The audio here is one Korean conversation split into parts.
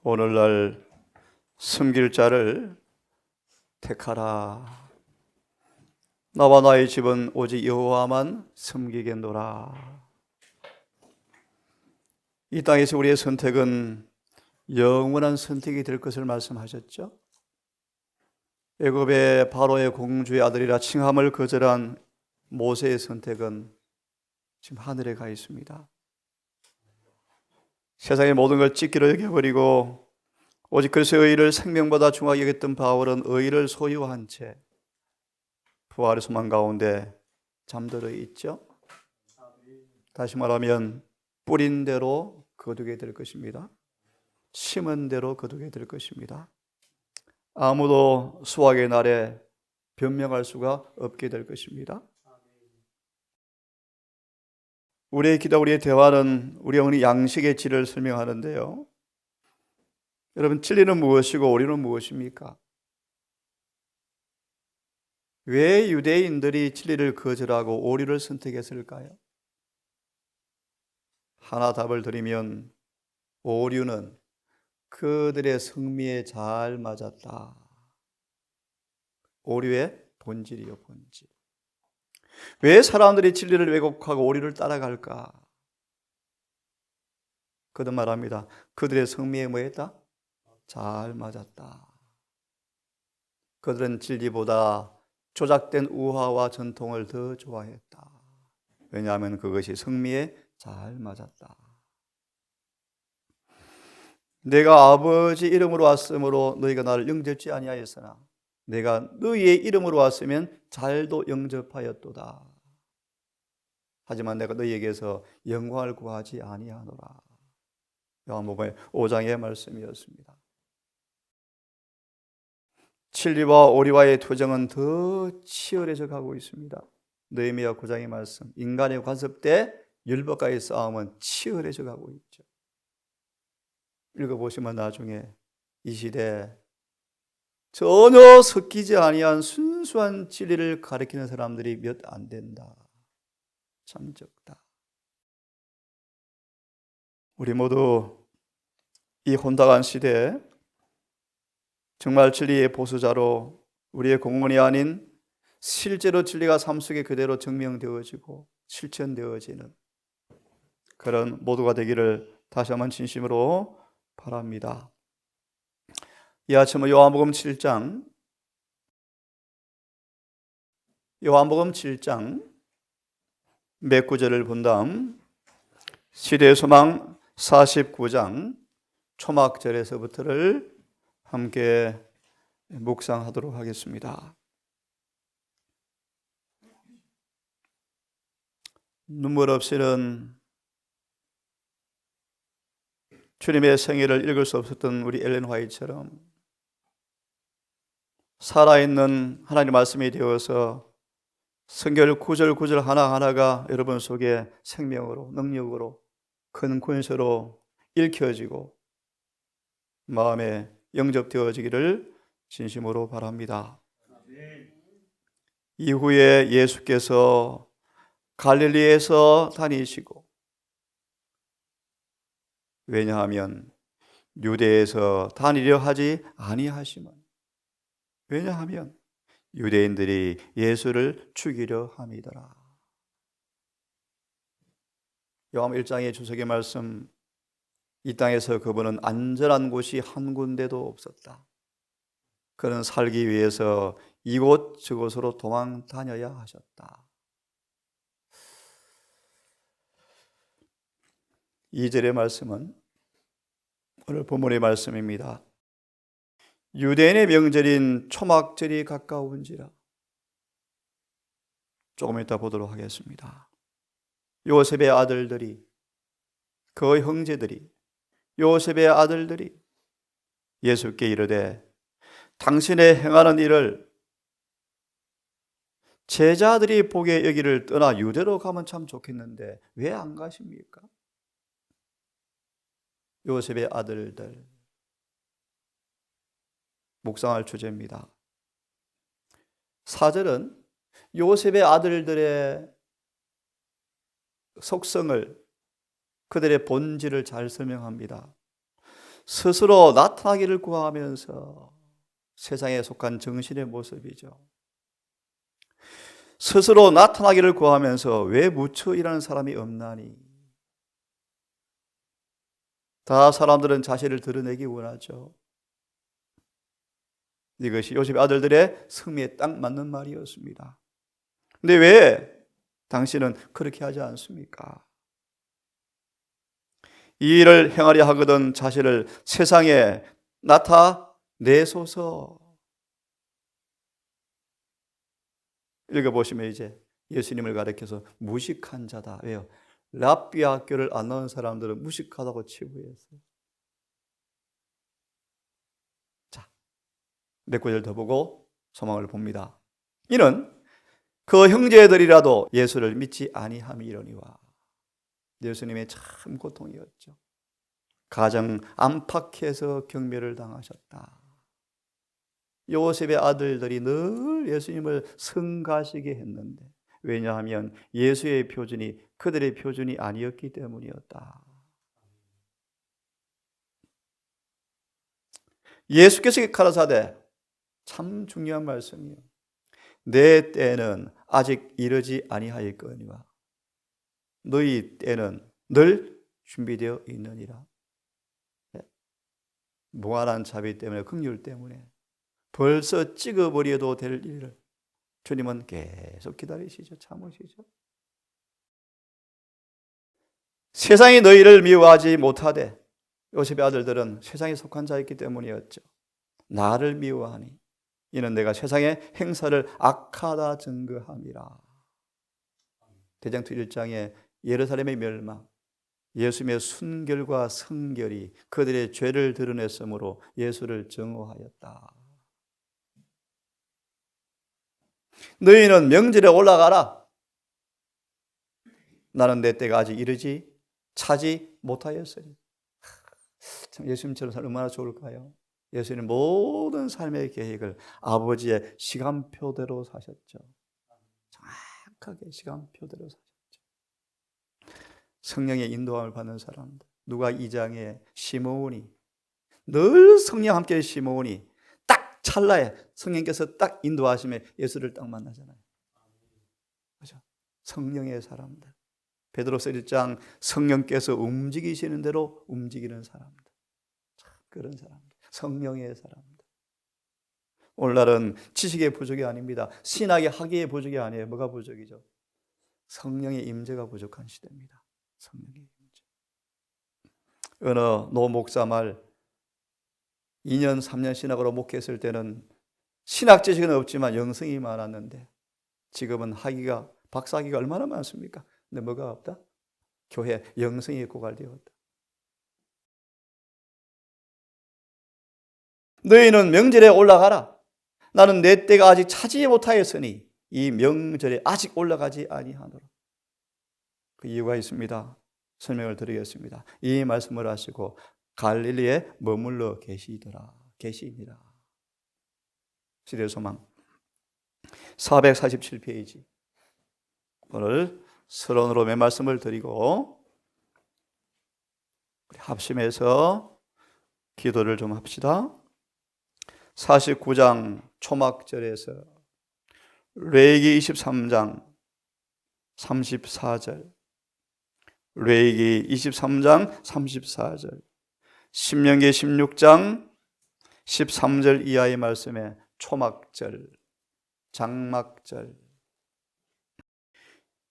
오늘날 섬길 자를 택하라. 나와 나의 집은 오직 여호와만 섬기겠노라. 이 땅에서 우리의 선택은 영원한 선택이 될 것을 말씀하셨죠. 애굽의 바로의 공주의 아들이라 칭함을 거절한 모세의 선택은 지금 하늘에 가 있습니다. 세상의 모든 걸 찢기로 여겨버리고 오직 그리스도의 의를 생명보다 중하게 여겼던 바울은 의를 소유한 채 부활의 소망 가운데 잠들어 있죠. 다시 말하면 뿌린 대로 거두게 될 것입니다. 심은 대로 거두게 될 것입니다. 아무도 수확의 날에 변명할 수가 없게 될 것입니다. 우리의 기도, 우리의 대화는 우리 어머니 양식의 질을 설명하는데요. 여러분, 진리는 무엇이고 오리는 무엇입니까? 왜 유대인들이 진리를 거절하고 오리를 선택했을까요? 하나 답을 드리면 오류는 그들의 성미에 잘 맞았다. 오류의 본질이요, 본질. 왜 사람들이 진리를 왜곡하고 오류를 따라갈까? 그들 말합니다. 그들의 성미에 뭐했다? 잘 맞았다. 그들은 진리보다 조작된 우화와 전통을 더 좋아했다. 왜냐하면 그것이 성미에 잘 맞았다. 내가 아버지 이름으로 왔으므로 너희가 나를 영접지 아니하였으나 내가 너희의 이름으로 왔으면 잘도 영접하였도다. 하지만 내가 너희에게서 영광을 구하지 아니하노라. 요한복음 5장의 말씀이었습니다. 진리와 오리와의 투쟁은 더 치열해져 가고 있습니다. 느헤미야 9장의 말씀, 인간의 관습 때 율법과의 싸움은 치열해져 가고 있죠. 읽어보시면 나중에 이 시대에 전혀 섞이지 아니한 순수한 진리를 가리키는 사람들이 몇 안 된다. 참 적다. 우리 모두 이 혼탁한 시대에 정말 진리의 보수자로 우리의 공언이 아닌 실제로 진리가 삶 속에 그대로 증명되어지고 실천되어지는 그런 모두가 되기를 다시 한번 진심으로 바랍니다. 이 아침은 요한복음 7장 몇 구절을 본 다음 시대의 소망 49장 초막절에서부터를 함께 묵상하도록 하겠습니다. 눈물 없이는 주님의 생애를 읽을 수 없었던 우리 엘렌 화이트처럼 살아있는 하나님 말씀이 되어서 성경 구절 구절 하나하나가 여러분 속에 생명으로 능력으로 큰 권세로 읽혀지고 마음에 영접되어지기를 진심으로 바랍니다. 이후에 예수께서 갈릴리에서 다니시고, 왜냐하면 유대에서 다니려 하지 아니하심은, 왜냐하면 유대인들이 예수를 죽이려 함이더라. 요한복음 1장의 주석의 말씀, 이 땅에서 그분은 안전한 곳이 한 군데도 없었다. 그는 살기 위해서 이곳 저곳으로 도망 다녀야 하셨다. 2절의 말씀은 오늘 본문의 말씀입니다. 유대인의 명절인 초막절이 가까운지라. 조금 이따 보도록 하겠습니다. 요셉의 아들들이, 그 형제들이, 요셉의 아들들이 예수께 이르되 당신의 행하는 일을 제자들이 보게 여기를 떠나 유대로 가면 참 좋겠는데 왜 안 가십니까? 요셉의 아들들, 묵상할 주제입니다. 4절은 요셉의 아들들의 속성을, 그들의 본질을 잘 설명합니다. 스스로 나타나기를 구하면서 세상에 속한 정신의 모습이죠. 스스로 나타나기를 구하면서 왜 묻혀 일하는 사람이 없나니? 다 사람들은 자신을 드러내기 원하죠. 이것이 요셉의 아들들의 승리에 딱 맞는 말이었습니다. 근데 왜 당신은 그렇게 하지 않습니까? 이 일을 행하려 하거든 자신을 세상에 나타내소서. 읽어보시면 이제 예수님을 가리켜서 무식한 자다. 왜요? 랍비 학교를 안 나온 사람들은 무식하다고 치부했어요. 자, 몇 구절 더 보고 소망을 봅니다. 이는 그 형제들이라도 예수를 믿지 아니함이로니와. 예수님의 참 고통이었죠. 가정 안팎에서 경멸을 당하셨다. 요셉의 아들들이 늘 예수님을 성가시게 했는데, 왜냐하면 예수의 표준이 그들의 표준이 아니었기 때문이었다. 예수께서 가라사대, 참 중요한 말씀이에요. 내 때는 아직 이르지 아니하였거니와 너희 때는 늘 준비되어 있느니라. 무한한 자비 때문에, 긍휼 때문에 벌써 찍어버려도 될 일을 주님은 계속 기다리시죠. 참으시죠. 세상이 너희를 미워하지 못하되, 요셉의 아들들은 세상에 속한 자였기 때문이었죠. 나를 미워하니 이는 내가 세상의 행사를 악하다 증거함이라. 대장투 1장에 예루살렘의 멸망, 예수님의 순결과 성결이 그들의 죄를 드러냈으므로 예수를 증오하였다. 너희는 명절에 올라가라. 나는 내 때가 아직 이르지 차지 못하였으니. 참 예수님처럼 살면 얼마나 좋을까요? 예수님 모든 삶의 계획을 아버지의 시간표대로 사셨죠. 정확하게 시간표대로 사셨죠. 성령의 인도함을 받는 사람들, 누가 2장에 시므온이, 늘 성령 함께 시므온이 딱 찰나에 성령께서 딱 인도하시면 예수를 딱 만나잖아요. 그렇죠? 성령의 사람들. 베드로서 1장 성령께서 움직이시는 대로 움직이는 사람들. 참 그런 사람들. 성령의 사람들. 오늘날은 지식의 부족이 아닙니다. 신학의 학위의 부족이 아니에요. 뭐가 부족이죠? 성령의 임재가 부족한 시대입니다. 성령의 임재. 어느 노 목사 말, 2년 3년 신학으로 목회했을 때는 신학 지식은 없지만 영성이 많았는데, 지금은 학위가, 박사학위가 얼마나 많습니까? 근데 뭐가 없다? 교회 영성이 고갈되었다. 너희는 명절에 올라가라. 나는 내 때가 아직 차지 못하였으니 이 명절에 아직 올라가지 아니하노라. 그 이유가 있습니다. 설명을 드리겠습니다. 이 말씀을 하시고 갈릴리에 머물러 계시니라. 시대의 소망 447페이지. 오늘 서론으로 몇 말씀을 드리고 합심해서 기도를 좀 합시다. 49장 초막절에서 레위기 23장 34절, 레위기 23장 34절, 신명기 16장 13절 이하의 말씀에 초막절, 장막절.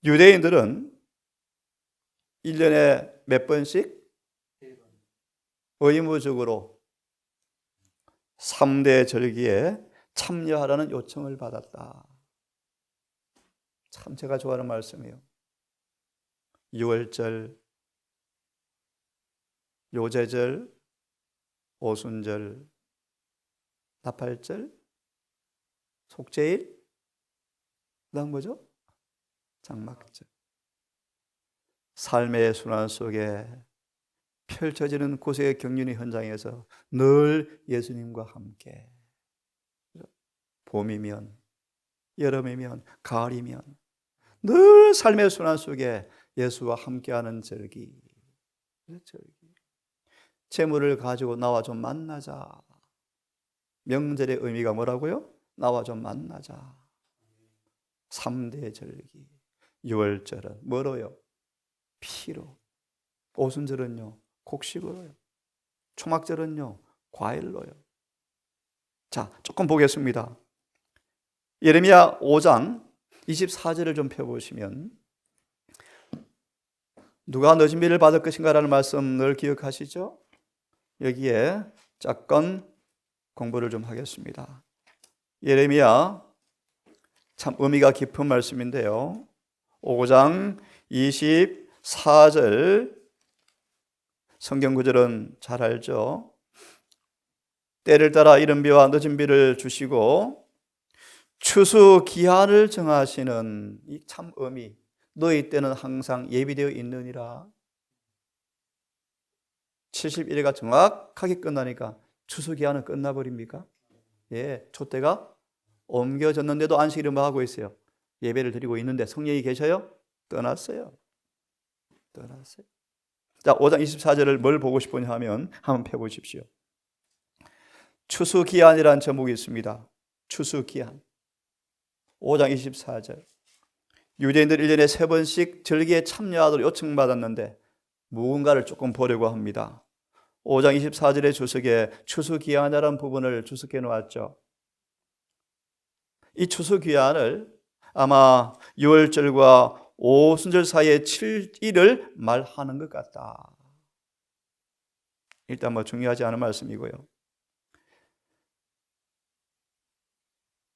유대인들은 1년에 몇 번씩 의무적으로 3대 절기에 참여하라는 요청을 받았다. 참 제가 좋아하는 말씀이에요. 유월절, 요제절, 오순절, 나팔절, 속죄일, 그다음 뭐죠? 장막절. 삶의 순환 속에 펼쳐지는 고생의 경륜의 현장에서 늘 예수님과 함께, 봄이면 여름이면 가을이면 늘 삶의 순환 속에 예수와 함께하는 절기. 재물을 가지고 나와 좀 만나자. 명절의 의미가 뭐라고요? 나와 좀 만나자. 3대 절기. 유월절은 뭐로요? 피로. 오순절은요, 곡식으로요. 초막절은요, 과일로요. 자, 조금 보겠습니다. 예레미야 5장 24절을 좀 펴보시면, 누가 늦은 비를 받을 것인가라는 말씀 늘 기억하시죠? 여기에 잠깐 공부를 좀 하겠습니다. 예레미야, 참 의미가 깊은 말씀인데요. 5장 24절 성경 구절은 잘 알죠? 때를 따라 이른 비와 늦은 비를 주시고 추수 기한을 정하시는 이 참 의미, 너희 때는 항상 예비되어 있느니라. 70일가 정확하게 끝나니까 추수 기한은 끝나버립니까? 예, 촛대가 옮겨졌는데도 안식일을 뭐 하고 있어요? 예배를 드리고 있는데 성령이 계셔요? 떠났어요. 떠났어요. 자, 5장 24절을 뭘 보고 싶으냐 하면 한번 펴보십시오. 추수기한이라는 제목이 있습니다. 추수기한. 5장 24절. 유대인들 1년에 3번씩 절기에 참여하도록 요청받았는데 무언가를 조금 보려고 합니다. 5장 24절의 주석에 추수기한이라는 부분을 주석해 놓았죠. 이 추수기한을 아마 6월절과 오순절 사이에 7일을 말하는 것 같다. 일단 뭐 중요하지 않은 말씀이고요.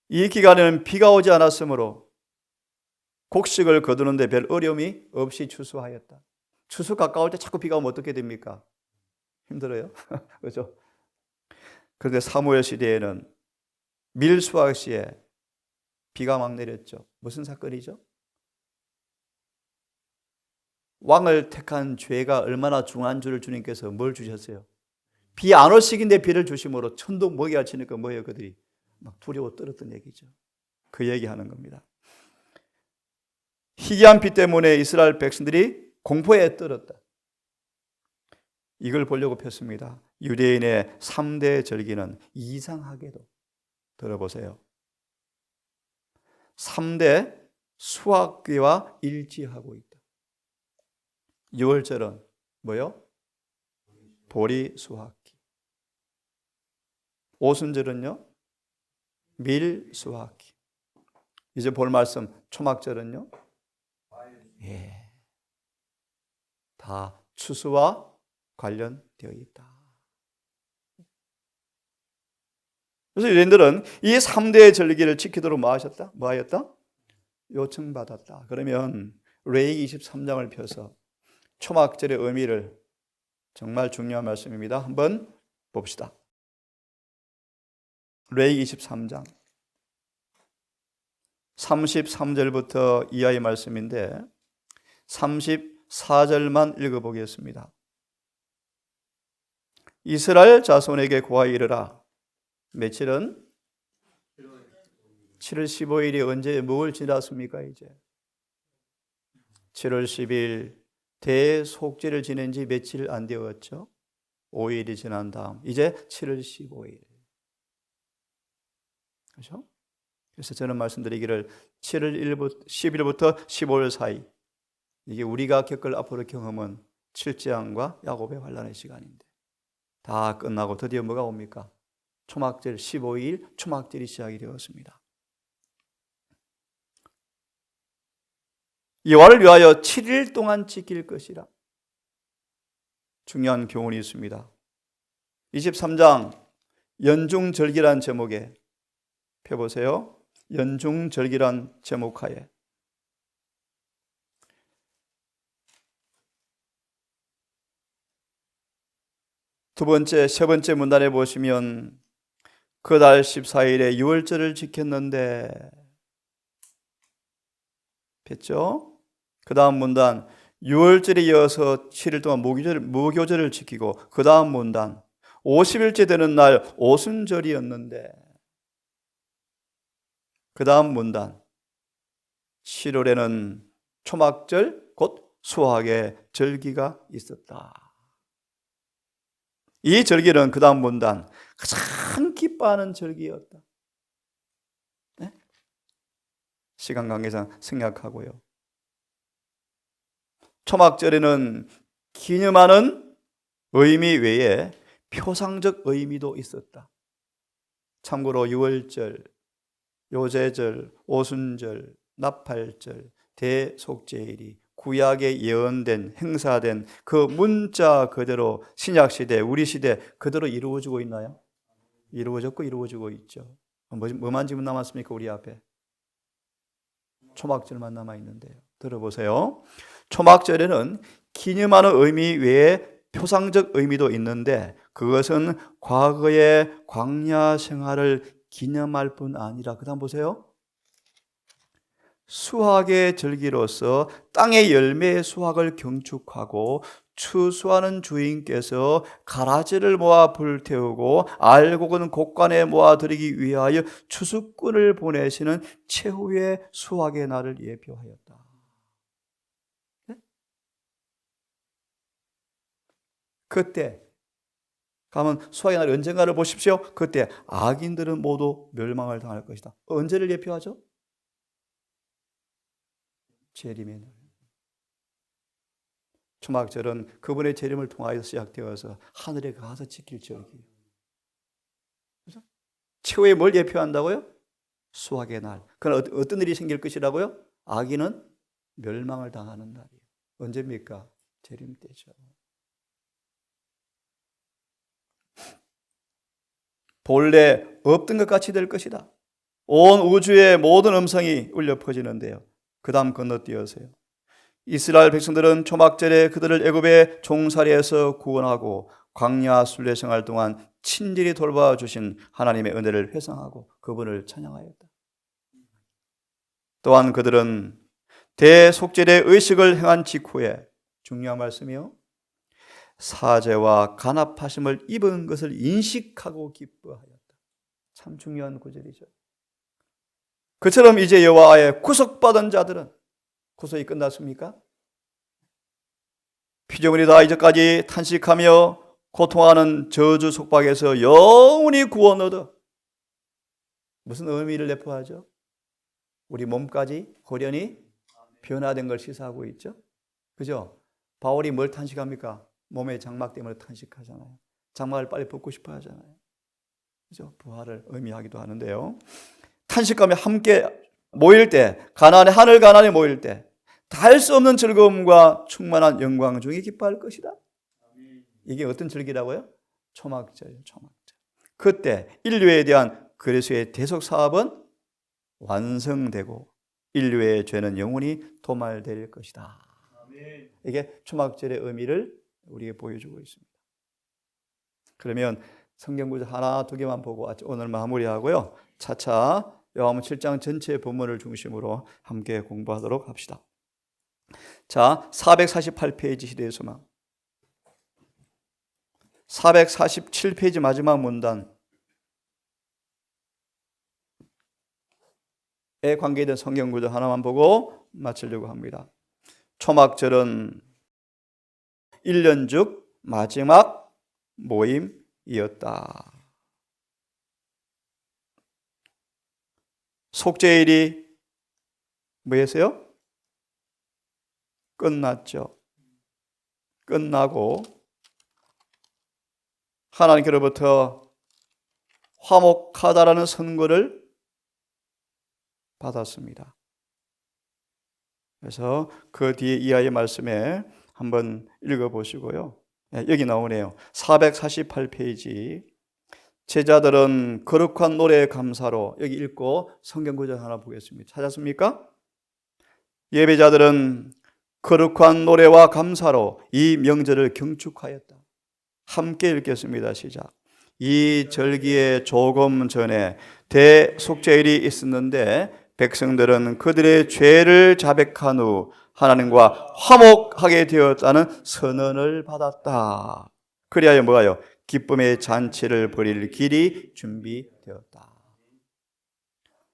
이 기간에는 비가 오지 않았으므로 곡식을 거두는데 별 어려움이 없이 추수하였다. 추수 가까울 때 자꾸 비가 오면 어떻게 됩니까? 힘들어요. 그렇죠? 그런데 사무엘 시대에는 밀수확 시에 비가 막 내렸죠. 무슨 사건이죠? 왕을 택한 죄가 얼마나 중한 줄을 주님께서 뭘 주셨어요? 비 안 올 시기인데 비를 주심으로 천둥 먹이가 치니까 뭐예요? 그들이 막 두려워 떨었던 얘기죠. 그 얘기하는 겁니다. 희귀한 비 때문에 이스라엘 백성들이 공포에 떨었다. 이걸 보려고 폈습니다. 유대인의 3대 절기는 이상하게도 들어보세요. 3대 수확기와 일치하고 있다. 6월절은 뭐요? 보리 수확기. 오순절은요? 밀 수확기. 이제 볼 말씀 초막절은요? 예. 다 추수와 관련되어 있다. 그래서 유대인들은 이 3대 절기를 지키도록 뭐 하셨다? 뭐 하였다? 요청받았다. 그러면 레위기 23장을 펴서 초막절의 의미를, 정말 중요한 말씀입니다. 한번 봅시다. 레위기 23장 33절부터 이하의 말씀인데 34절만 읽어보겠습니다. 이스라엘 자손에게 고하여 이르라. 며칠은? 7월 15일이 언제 뭘 지났습니까? 이제 7월 10일 대속죄를 지낸 지 며칠 안 되었죠? 5일이 지난 다음 이제 7월 15일. 그렇죠? 그래서 저는 말씀드리기를 7월 10일부터 15일 사이, 이게 우리가 겪을 앞으로 경험은 7재앙과 야곱의 환난의 시간인데 다 끝나고 드디어 뭐가 옵니까? 초막절 15일 초막절이 시작이 되었습니다. 여호와를 위하여 7일 동안 지킬 것이라. 중요한 교훈이 있습니다. 23장 연중절기란 제목에 펴보세요. 연중절기란 제목하에 세 번째 문단에 보시면 그달 14일에 유월절을 지켰는데 뵀죠? 그 다음 문단 6월절에 이어서 7일 동안 무교절을 지키고 그 다음 문단 50일째 되는 날 오순절이었는데 그 다음 문단 7월에는 초막절 곧 수확의 절기가 있었다. 이 절기는 그 다음 문단 가장 기뻐하는 절기였다. 네? 시간 관계상 생략하고요. 초막절에는 기념하는 의미 외에 표상적 의미도 있었다. 참고로 유월절, 요제절, 오순절, 나팔절, 대속죄일이 구약에 예언된 행사된 그 문자 그대로 신약시대, 우리 시대 그대로 이루어지고 있나요? 이루어졌고 이루어지고 있죠. 뭐만 지금 남았습니까? 우리 앞에 초막절만 남아있는데요. 들어보세요. 초막절에는 기념하는 의미 외에 표상적 의미도 있는데 그것은 과거의 광야 생활을 기념할 뿐 아니라, 그 다음 보세요. 수확의 절기로서 땅의 열매의 수확을 경축하고 추수하는 주인께서 가라지를 모아 불태우고 알곡은 곡간에 모아 드리기 위하여 추수꾼을 보내시는 최후의 수확의 날을 예표하였다. 네? 그때 가면 수확의 날 언젠가를 보십시오. 그때 악인들은 모두 멸망을 당할 것이다. 언제를 예표하죠? 재림의 날. 초막절은 그분의 재림을 통하여 시작되어서 하늘에 가서 지킬 절기예요. 그렇죠? 최후에 뭘 예표한다고요? 수확의 날. 그럼 어떤 일이 생길 것이라고요? 악인은 멸망을 당하는 날이에요. 언제입니까? 재림 때죠. 본래 없던 것 같이 될 것이다. 온 우주의 모든 음성이 울려 퍼지는데요. 그 다음 건너뛰어서요. 이스라엘 백성들은 초막절에 그들을 애굽의 종살이에서 구원하고 광야 순례 생활 동안 친절히 돌봐주신 하나님의 은혜를 회상하고 그분을 찬양하였다. 또한 그들은 대속죄의 의식을 행한 직후에, 중요한 말씀이요, 사죄와 간합하심을 입은 것을 인식하고 기뻐하였다. 참 중요한 구절이죠. 그처럼 이제 여호와의 구속받은 자들은, 구속이 끝났습니까? 피조물이 다 이제까지 탄식하며 고통하는 저주 속박에서 영원히 구원 얻어, 무슨 의미를 내포하죠? 우리 몸까지 호련히 변화된 걸 시사하고 있죠. 그죠? 바울이 뭘 탄식합니까? 몸의 장막 때문에 탄식하잖아요. 장막을 빨리 벗고 싶어 하잖아요. 그죠? 부활을 의미하기도 하는데요. 탄식하며 함께 모일 때, 하늘 가나안에 모일 때 다 할 수 없는 즐거움과 충만한 영광 중에 기뻐할 것이다. 이게 어떤 절기라고요? 초막절, 초막절. 그때 인류에 대한 그리스도의 대속 사업은 완성되고 인류의 죄는 영원히 도말될 것이다. 이게 초막절의 의미를 우리에게 보여주고 있습니다. 그러면 성경 구절 하나 두 개만 보고 오늘 마무리하고요, 차차 요한복음 7장 전체 본문을 중심으로 함께 공부하도록 합시다. 자, 448페이지 시대의 소망, 447페이지 마지막 문단에 관계된 성경 구절 하나만 보고 마치려고 합니다. 초막절은 1년 중 마지막 모임이었다. 속죄일이 뭐였어요? 끝났죠. 끝나고 하나님께로부터 화목하다라는 선고를 받았습니다. 그래서 그 뒤에 이하의 말씀에 한번 읽어보시고요. 여기 나오네요. 448페이지. 제자들은 거룩한 노래의 감사로, 여기 읽고 성경 구절 하나 보겠습니다. 찾았습니까? 예배자들은 거룩한 노래와 감사로 이 명절을 경축하였다. 함께 읽겠습니다. 시작. 이 절기에 조금 전에 대속죄일이 있었는데 백성들은 그들의 죄를 자백한 후 하나님과 화목하게 되었다는 선언을 받았다. 그리하여 뭐가요? 기쁨의 잔치를 벌일 길이 준비되었다.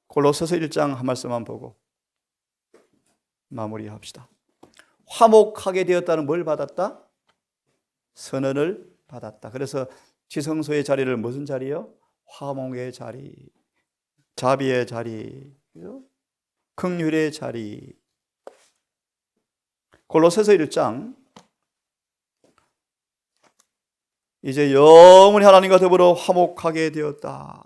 골로새서 1장 한 말씀만 보고 마무리합시다. 화목하게 되었다는 뭘 받았다? 선언을 받았다. 그래서 지성소의 자리를 무슨 자리요? 화목의 자리, 자비의 자리, 긍휼의 자리. 골로새서 1장, 이제 영원히 하나님과 더불어 화목하게 되었다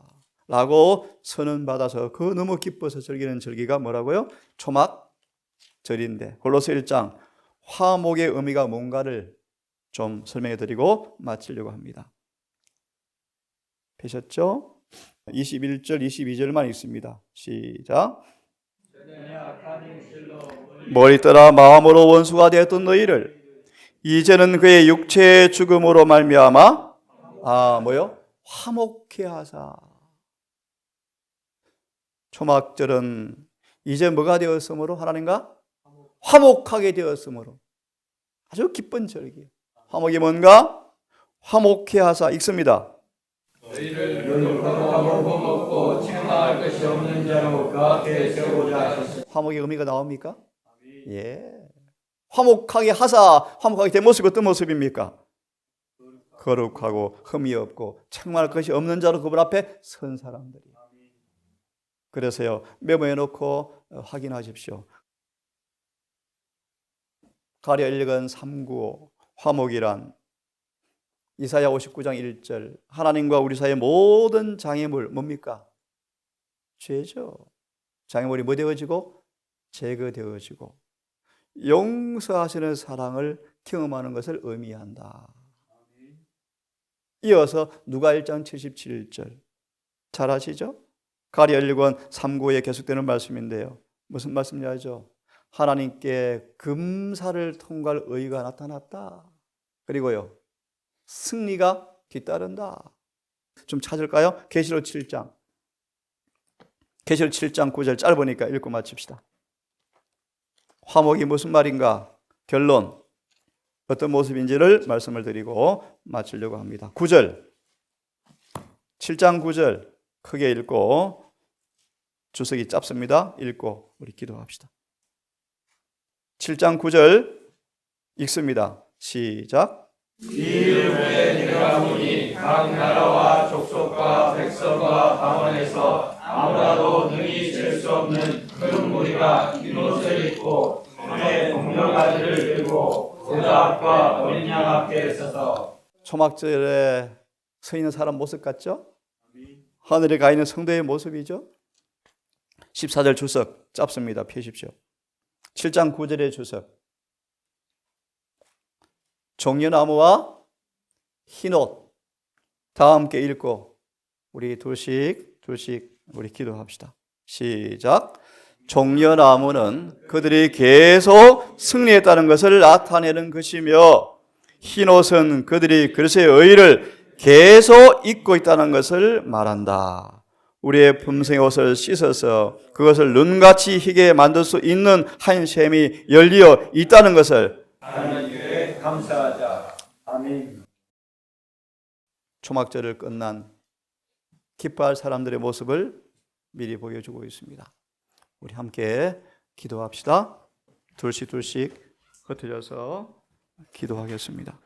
라고 선언받아서 그 너무 기뻐서 즐기는 절기가 뭐라고요? 초막절인데, 골로새 1장 화목의 의미가 뭔가를 좀 설명해 드리고 마치려고 합니다. 펴셨죠? 21절 22절만 읽습니다. 시작. 머리 떠나 마음으로 원수가 되었던 너희를 이제는 그의 육체의 죽음으로 말미암아 뭐요? 화목케 하사. 초막절은 이제 뭐가 되었으므로? 하나님과 화목하게 되었으므로 아주 기쁜 절기예요. 화목이 뭔가? 화목케 하사. 읽습니다. 너희를 눈으로 먹고 책망할 것이 없는 자로 그 앞에 세우고자 하셨습니다. 화목의 의미가 나옵니까? 예. 화목하게 하사, 화목하게 된 모습이 어떤 모습입니까? 거룩하고 흠이 없고 책망할 것이 없는 자로 그분 앞에 선 사람들이. 그래서요, 메모해 놓고 확인하십시오. 가랴 1권 395 화목이란 이사야 59장 1절 하나님과 우리 사이의 모든 장애물 뭡니까? 죄죠. 장애물이 뭐 되어지고? 제거되어지고 용서하시는 사랑을 경험하는 것을 의미한다. 이어서 누가 1장 77절 잘 아시죠? 가랴 1권 395에 계속되는 말씀인데요. 무슨 말씀인지 알죠? 하나님께 금사를 통과할 의가 나타났다. 그리고요, 승리가 뒤따른다. 좀 찾을까요? 계시록 7장. 계시록 7장 9절 짧으니까 읽고 마칩시다. 화목이 무슨 말인가? 결론. 어떤 모습인지를 말씀을 드리고 마치려고 합니다. 9절. 7장 9절 크게 읽고 주석이 짧습니다. 읽고 우리 기도합시다. 7장 9절 읽습니다. 시작. 이후에 내가 보니 각 나라와 족속과 백성과 방언에서 아무라도 능히 잴 수 없는 큰 무리가 흰 옷을 입고 손에 동료가지를 들고 제자 앞과 어린 양 앞에 서서. 초막절에 서 있는 사람 모습 같죠? 하늘에 가 있는 성도의 모습이죠? 14절 주석 짧습니다. 펴십시오. 7장 9절의 주석. 종려나무와 흰옷. 다 함께 읽고 우리 둘씩 우리 기도합시다. 시작. 종려나무는 그들이 계속 승리했다는 것을 나타내는 것이며 흰옷은 그들이 그리스도의 의를 계속 입고 있다는 것을 말한다. 우리의 품성의 옷을 씻어서 그것을 눈같이 희게 만들 수 있는 한 셈이 열리어 있다는 것을 하나님께 감사하자. 아멘. 초막절을 끝난 기뻐할 사람들의 모습을 미리 보여주고 있습니다. 우리 함께 기도합시다. 둘씩 흩어져서 기도하겠습니다.